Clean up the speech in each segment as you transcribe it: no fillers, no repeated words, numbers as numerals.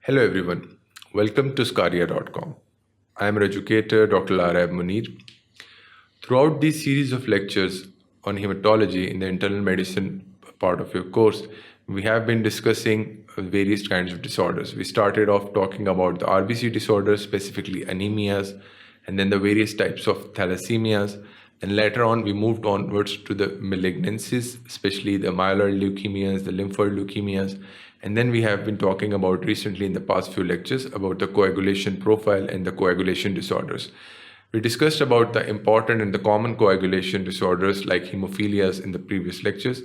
Hello everyone, welcome to sqadia.com. I am your educator Dr. Laraib Munir. Throughout this series of lectures on hematology in the internal medicine part of your course, we have been discussing various kinds of disorders. We started off talking about the RBC disorders, specifically anemias, and then the various types of thalassemias. And later on, we moved onwards to the malignancies, especially the myeloid leukemias, the lymphoid leukemias. And then we have been talking about recently in the past few lectures about the coagulation profile and the coagulation disorders. We discussed about the important and the common coagulation disorders like hemophilias in the previous lectures.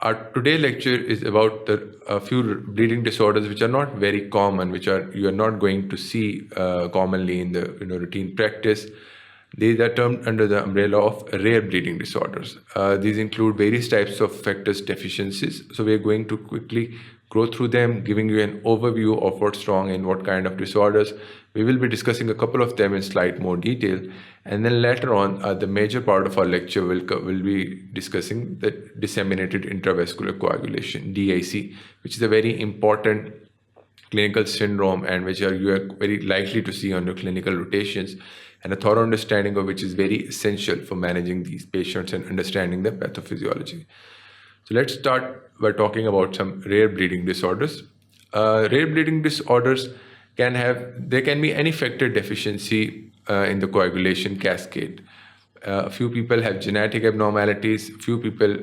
Our today lecture is about a few bleeding disorders which are not very common, which you are not going to see commonly in the routine practice. These are termed under the umbrella of rare bleeding disorders. These include various types of factors deficiencies. So we are going to quickly go through them, giving you an overview of what's wrong and what kind of disorders. We will be discussing a couple of them in slight more detail. And then later on, the major part of our lecture will be discussing the disseminated intravascular coagulation, DIC, which is a very important clinical syndrome and which you are very likely to see on your clinical rotations, and a thorough understanding of which is very essential for managing these patients and understanding the pathophysiology. So let's start by talking about some rare bleeding disorders. Rare bleeding disorders can be any factor deficiency in the coagulation cascade. A few people have genetic abnormalities. Few people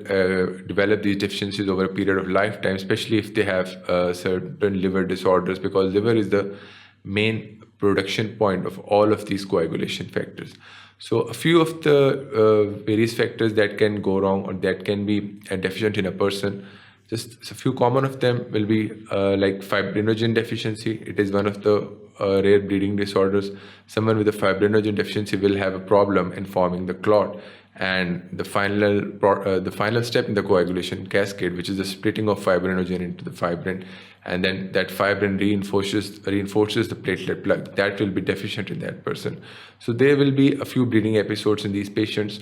develop these deficiencies over a period of lifetime, especially if they have certain liver disorders, because liver is the main production point of all of these coagulation factors. So a few of the various factors that can go wrong or that can be deficient in a person, just a few common of them will be like fibrinogen deficiency. It is one of the rare bleeding disorders. Someone with a fibrinogen deficiency will have a problem in forming the clot, and the final step in the coagulation cascade, which is the splitting of fibrinogen into the fibrin, and then that fibrin reinforces the platelet plug, that will be deficient in that person. So there will be a few bleeding episodes in these patients.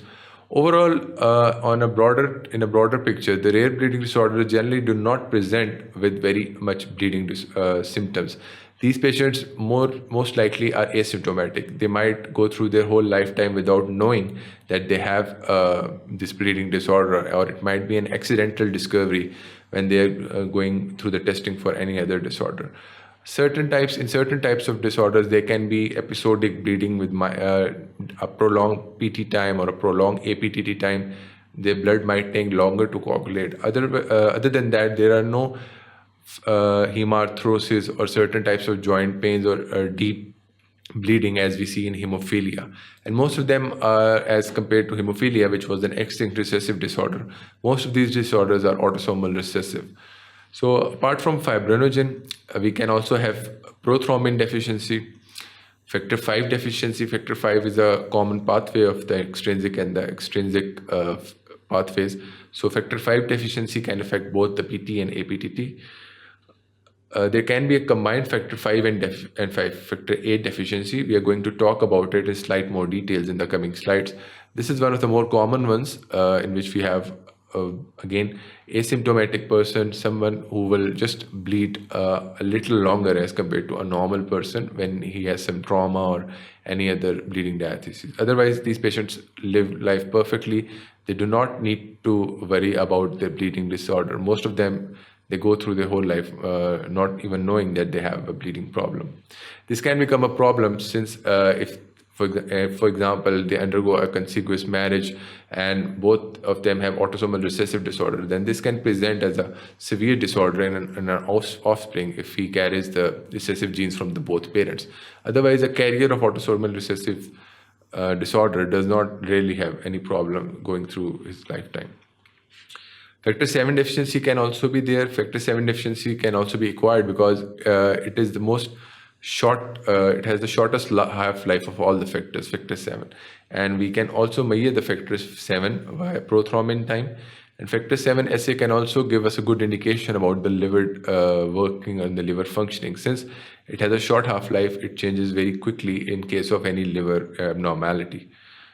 Overall, in a broader picture, the rare bleeding disorders generally do not present with very much bleeding symptoms. These patients most likely are asymptomatic. They might go through their whole lifetime without knowing that they have this bleeding disorder, or it might be an accidental discovery when they are going through the testing for any other disorder. In certain types of disorders, there can be episodic bleeding with a prolonged PT time or a prolonged APTT time. Their blood might take longer to coagulate. Other than that, there are no hemarthrosis or certain types of joint pains or deep bleeding as we see in hemophilia. And most of them are, as compared to hemophilia, which was an X-linked recessive disorder, most of these disorders are autosomal recessive. So apart from fibrinogen, we can also have prothrombin deficiency, factor V deficiency. Factor V is a common pathway of the extrinsic and the extrinsic pathways. So factor V deficiency can affect both the PT and APTT. There can be a combined factor V and factor VIII deficiency. We are going to talk about it in slight more details in the coming slides. This is one of the more common ones in which we have again asymptomatic person, someone who will just bleed a little longer as compared to a normal person when he has some trauma or any other bleeding diathesis. Otherwise, these patients live life perfectly. They do not need to worry about their bleeding disorder. Most of them, they go through their whole life not even knowing that they have a bleeding problem. This can become a problem since if for example, they undergo a contiguous marriage and both of them have autosomal recessive disorder, then this can present as a severe disorder in an offspring if he carries the recessive genes from the both parents. Otherwise, a carrier of autosomal recessive disorder does not really have any problem going through his lifetime. Factor VII deficiency can also be there. Factor VII deficiency can also be acquired because it is the most it has the shortest half-life of all the factors, factor VII. And we can also measure the factor VII via prothrombin time. And factor VII assay can also give us a good indication about the liver working and the liver functioning. Since it has a short half-life, it changes very quickly in case of any liver abnormality.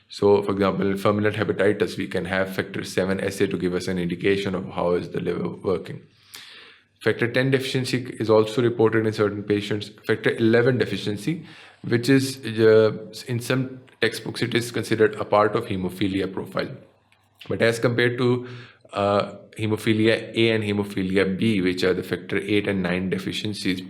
So, for example, in fulminant hepatitis, we can have factor VII assay to give us an indication of how is the liver working. Factor 10 deficiency is also reported in certain patients. Factor 11 deficiency, which is in some textbooks, it is considered a part of hemophilia profile. But as compared to hemophilia A and hemophilia B, which are the factor 8 and 9 deficiencies,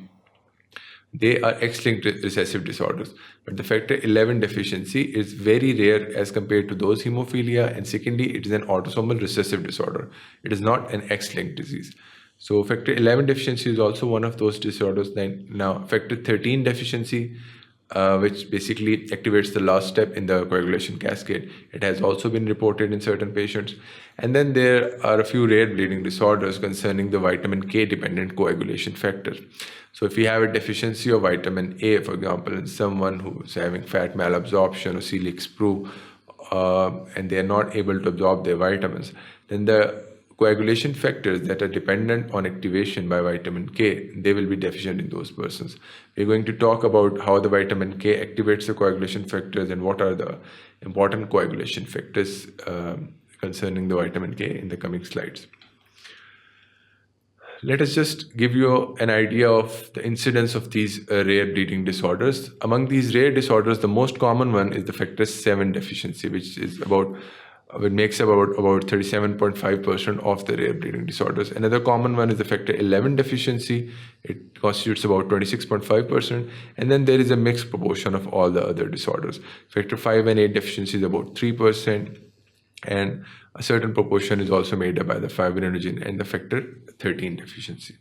they are X-linked recessive disorders. But the factor 11 deficiency is very rare as compared to those hemophilia. And secondly, it is an autosomal recessive disorder. It is not an X-linked disease. So factor 11 deficiency is also one of those disorders. Then now factor 13 deficiency, which basically activates the last step in the coagulation cascade. It has also been reported in certain patients. And then there are a few rare bleeding disorders concerning the vitamin K dependent coagulation factor. So if we have a deficiency of vitamin A, for example, in someone who's having fat malabsorption or celiac sprue, and they are not able to absorb their vitamins, then the coagulation factors that are dependent on activation by vitamin K, they will be deficient in those persons. We're going to talk about how the vitamin K activates the coagulation factors and what are the important coagulation factors concerning the vitamin K in the coming slides. Let us just give you an idea of the incidence of these rare bleeding disorders. Among these rare disorders, the most common one is the factor 7 deficiency, which makes up about 37.5% of the rare bleeding disorders. Another common one is the factor 11 deficiency. It constitutes about 26.5%. And then there is a mixed proportion of all the other disorders. Factor 5 and 8 deficiency is about 3%. And a certain proportion is also made up by the fibrinogen and the factor 13 deficiency.